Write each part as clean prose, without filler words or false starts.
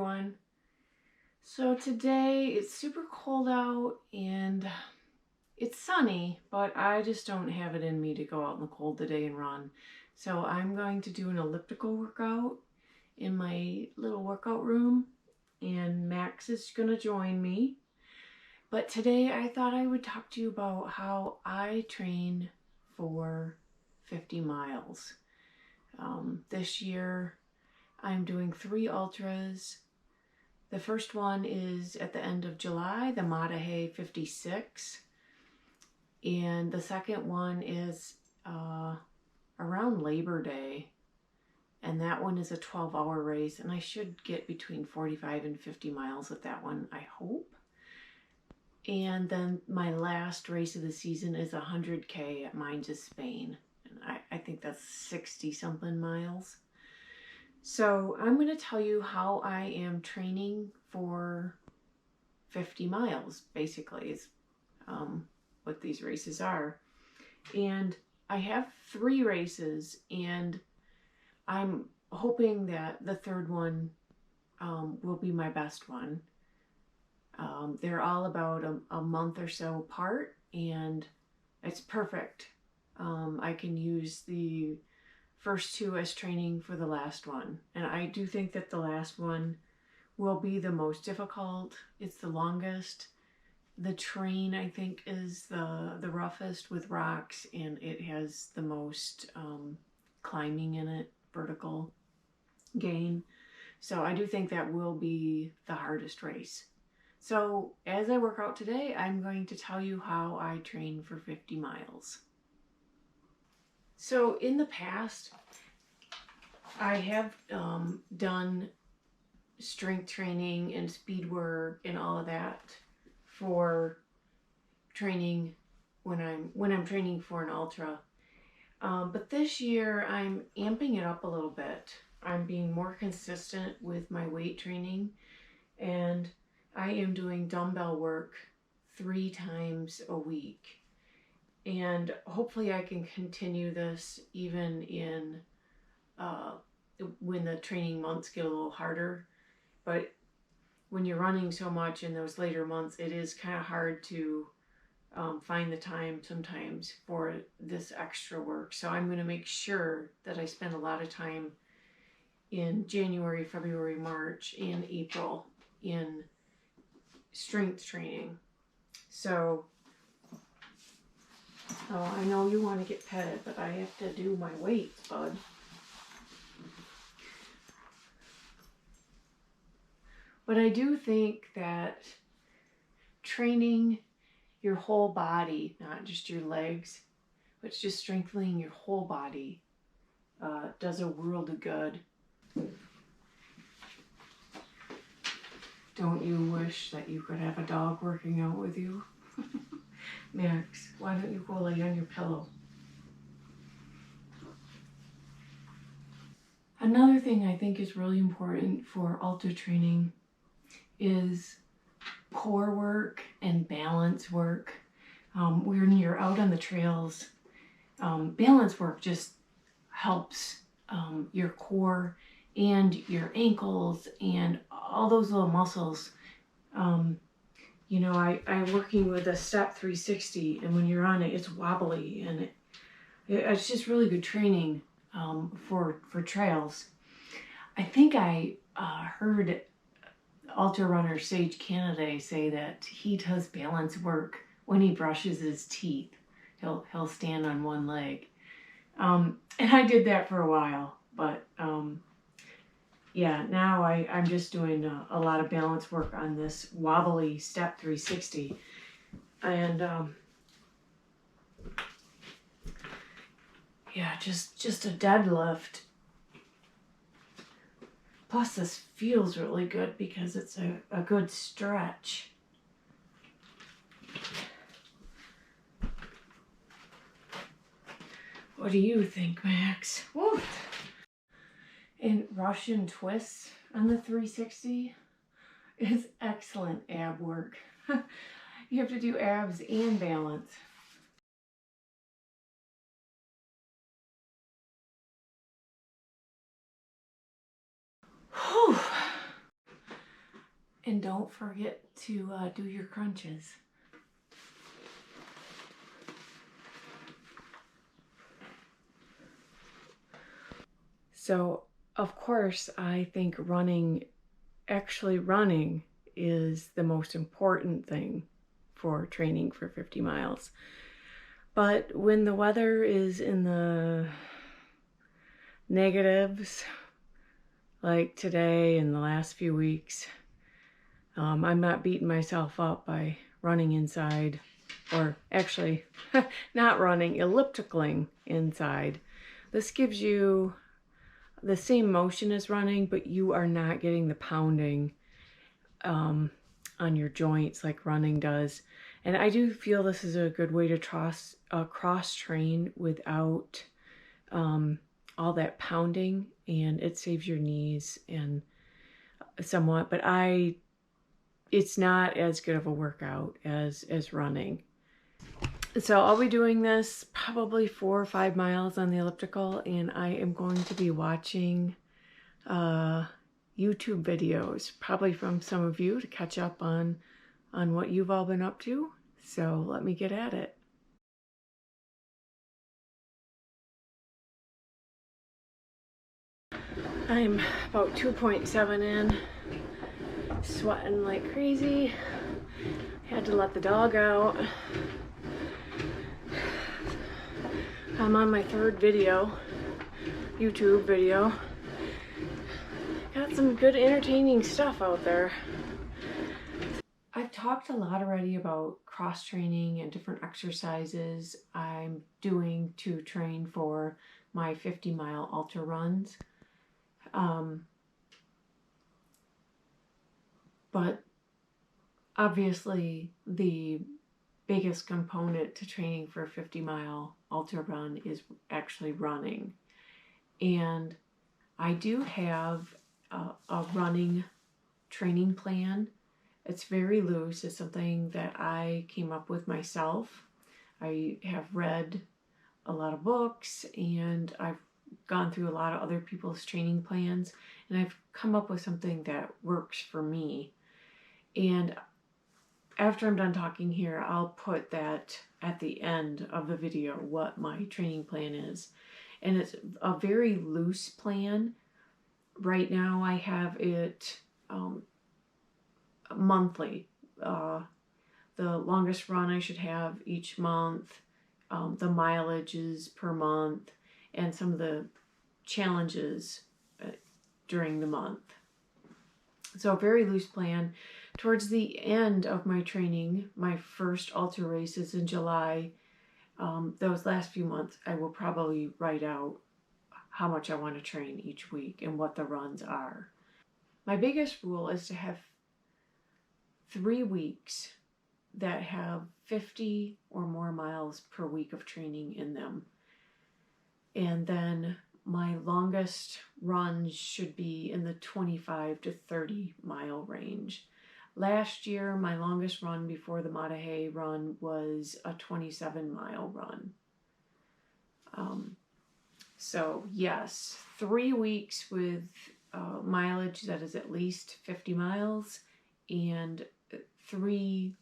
everyone. So today it's super cold out and it's sunny, but I just don't have it in me to go out in the cold today and run. So I'm going to do an elliptical workout in my little workout room, and Max is going to join me. But today I thought I would talk to you about how I train for 50 miles. This year I'm doing 3 ultras. The first one is at the end of July, the Matahe 56. And the second one is around Labor Day. And that one is a 12-hour race. And I should get between 45 and 50 miles at that one, I hope. And then my last race of the season is 100K at Mines of Spain. And I think that's 60-something miles. So I'm going to tell you how I am training for 50 miles, basically, is what these races are. And I have 3 races, and I'm hoping that the third one will be my best one. They're all about a month or so apart, and it's perfect. I can use the first 2 as training for the last one. And I do think that the last one will be the most difficult. It's the longest. The terrain, I think, is the roughest with rocks, and it has the most climbing in it, vertical gain. So I do think that will be the hardest race. So as I work out today, I'm going to tell you how I train for 50 miles. So in the past, I have done strength training and speed work and all of that for training when I'm training for an ultra. But this year I'm amping it up a little bit. I'm being more consistent with my weight training, and I am doing dumbbell work 3 times a week. And hopefully I can continue this even in when the training months get a little harder. But when you're running so much in those later months, it is kind of hard to find the time sometimes for this extra work. So I'm going to make sure that I spend a lot of time in January, February, March, and April in strength training. So I know you want to get petted, but I have to do my weights, bud. But I do think that training your whole body, not just your legs, but just strengthening your whole body does a world of good. Don't you wish that you could have a dog working out with you? Max, why don't you go lay on your pillow? Another thing I think is really important for ultra training is core work and balance work. When you're out on the trails, balance work just helps your core and your ankles and all those little muscles. You know, I'm working with a step 360, and when you're on it, it's wobbly, and it's just really good training for trails. I think I heard ultra runner Sage Canada say that he does balance work when he brushes his teeth. He'll stand on one leg, and I did that for a while, but yeah, now I'm just doing a lot of balance work on this wobbly step 360. And yeah, just a deadlift. Plus this feels really good because it's a good stretch. What do you think, Max? Woo! And Russian twists on the 360 is excellent ab work. You have to do abs and balance. Whew. And don't forget to do your crunches. So, of course, I think actually running is the most important thing for training for 50 miles. But when the weather is in the negatives, like today and the last few weeks, I'm not beating myself up by running inside, or actually not running, ellipticaling inside. This gives you the same motion as running, but you are not getting the pounding on your joints like running does. And I do feel this is a good way to cross train without all that pounding, and it saves your knees and somewhat, but it's not as good of a workout as running. So I'll be doing this probably 4 or 5 miles on the elliptical, and I am going to be watching YouTube videos, probably from some of you, to catch up on what you've all been up to. So let me get at it. I'm about 2.7 in, sweating like crazy. Had to let the dog out. I'm on my 3rd YouTube video. Got some good entertaining stuff out there. I've talked a lot already about cross training and different exercises I'm doing to train for my 50-mile ultra runs. But obviously the biggest component to training for a 50-mile ultra run is actually running. And I do have a running training plan. It's very loose. It's something that I came up with myself. I have read a lot of books, and I've gone through a lot of other people's training plans, and I've come up with something that works for me. And after I'm done talking here, I'll put that at the end of the video, what my training plan is. And it's a very loose plan. Right now I have it monthly. The longest run I should have each month, the mileages per month, and some of the challenges during the month. So a very loose plan. Towards the end of my training, my first ultra race is in July. Those last few months, I will probably write out how much I want to train each week and what the runs are. My biggest rule is to have 3 weeks that have 50 or more miles per week of training in them. And then my longest runs should be in the 25 to 30 mile range. Last year, my longest run before the Matahe run was a 27-mile run. So yes, 3 weeks with mileage that is at least 50 miles and 3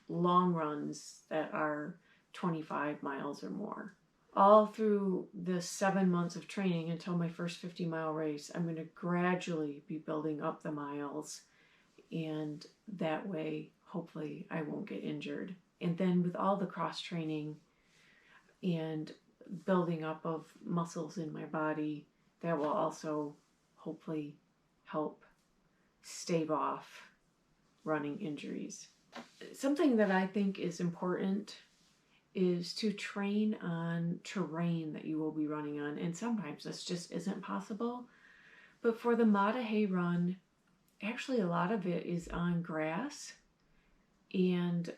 long runs that are 25 miles or more. All through the 7 months of training until my first 50-mile race, I'm going to gradually be building up the miles, and that way, hopefully, I won't get injured. And then with all the cross training and building up of muscles in my body, that will also hopefully help stave off running injuries. Something that I think is important is to train on terrain that you will be running on, and sometimes this just isn't possible. But for the Matahe run, actually a lot of it is on grass and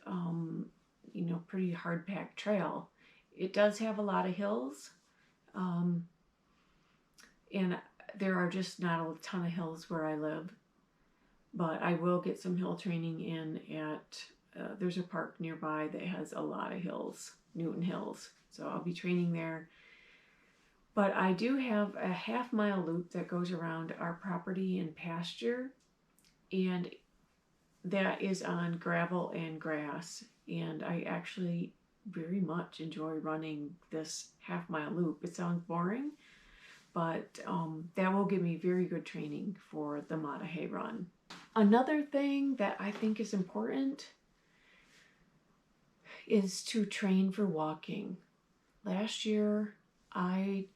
pretty hard packed trail. It does have a lot of hills, and there are just not a ton of hills where I live, but I will get some hill training in at there's a park nearby that has a lot of hills, Newton Hills, so I'll be training there. But I do have a half-mile loop that goes around our property and pasture, and that is on gravel and grass, and I actually very much enjoy running this half-mile loop. It sounds boring, but that will give me very good training for the Mater Dei run. Another thing that I think is important is to train for walking. Last year, I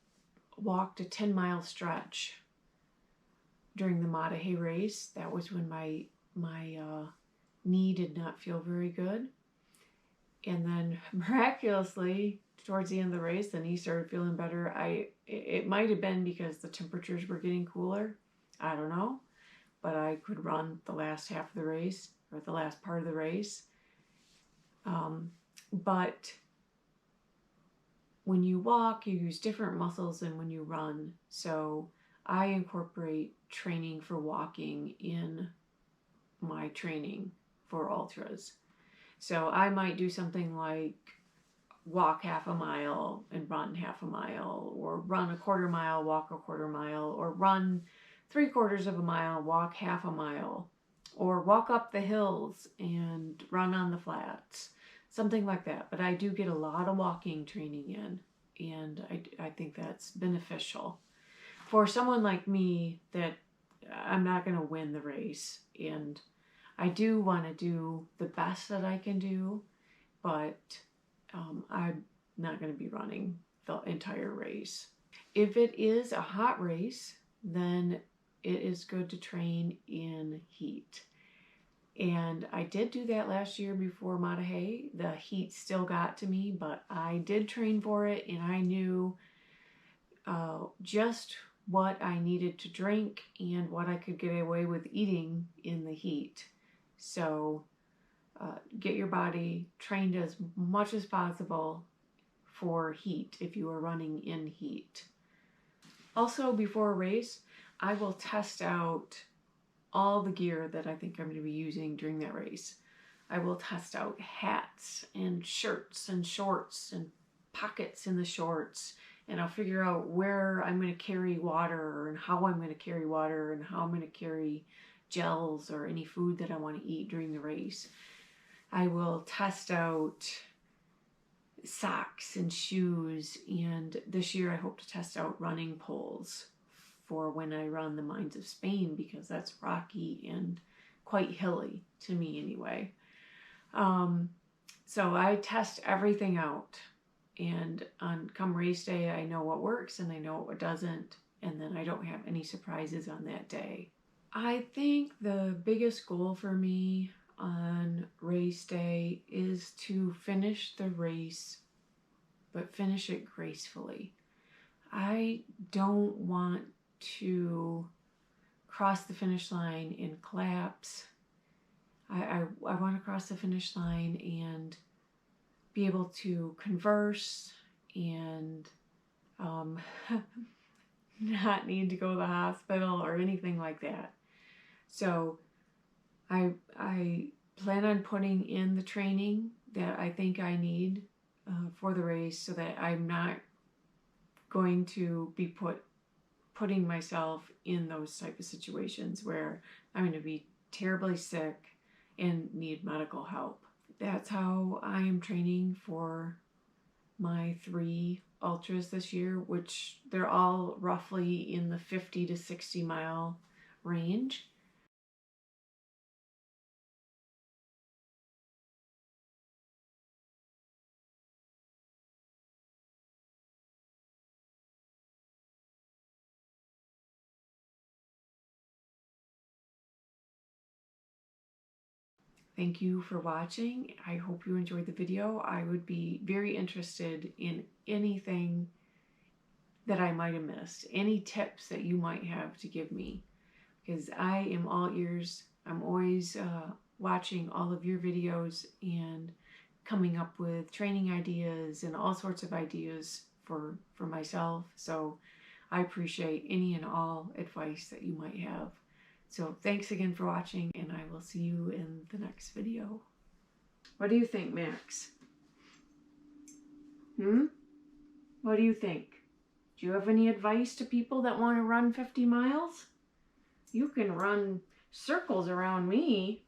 walked a 10-mile stretch during the Mater Dei race. That was when my knee did not feel very good. And then miraculously, towards the end of the race, the knee started feeling better. It might have been because the temperatures were getting cooler. I don't know. But I could run the last half of the race, or the last part of the race. But when you walk, you use different muscles than when you run. So I incorporate training for walking in my training for ultras. So I might do something like walk half a mile and run half a mile, or run a quarter mile, walk a quarter mile, or run 3/4 of a mile, walk half a mile, or walk up the hills and run on the flats, something like that. But I do get a lot of walking training in, and I think that's beneficial. For someone like me, that I'm not going to win the race, and I do want to do the best that I can do, but I'm not going to be running the entire race. If it is a hot race, then it is good to train in heat. And I did do that last year before Mater Dei. The heat still got to me, but I did train for it, and I knew just what I needed to drink and what I could get away with eating in the heat. So get your body trained as much as possible for heat if you are running in heat. Also, before a race, I will test out all the gear that I think I'm going to be using during that race. I will test out hats and shirts and shorts and pockets in the shorts, and I'll figure out where I'm going to carry water and how I'm going to carry water and how I'm going to carry gels or any food that I want to eat during the race. I will test out socks and shoes, and this year I hope to test out running poles for when I run the Mines of Spain, because that's rocky and quite hilly to me anyway. So I test everything out, and come race day I know what works and I know what doesn't, and then I don't have any surprises on that day. I think the biggest goal for me on race day is to finish the race, but finish it gracefully. I don't want to cross the finish line in collapse. I want to cross the finish line and be able to converse and not need to go to the hospital or anything like that. So I plan on putting in the training that I think I need for the race, so that I'm not going to be putting myself in those type of situations where I'm going to be terribly sick and need medical help. That's how I am training for my 3 ultras this year, which they're all roughly in the 50 to 60 mile range. Thank you for watching. I hope you enjoyed the video. I would be very interested in anything that I might have missed, any tips that you might have to give me, because I am all ears. I'm always watching all of your videos and coming up with training ideas and all sorts of ideas for myself. So I appreciate any and all advice that you might have. So thanks again for watching, and I will see you in the next video. What do you think, Max? What do you think? Do you have any advice to people that want to run 50 miles? You can run circles around me.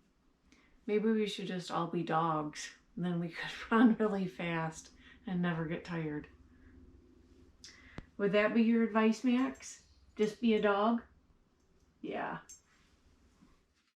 Maybe we should just all be dogs. And then we could run really fast and never get tired. Would that be your advice, Max? Just be a dog? Yeah.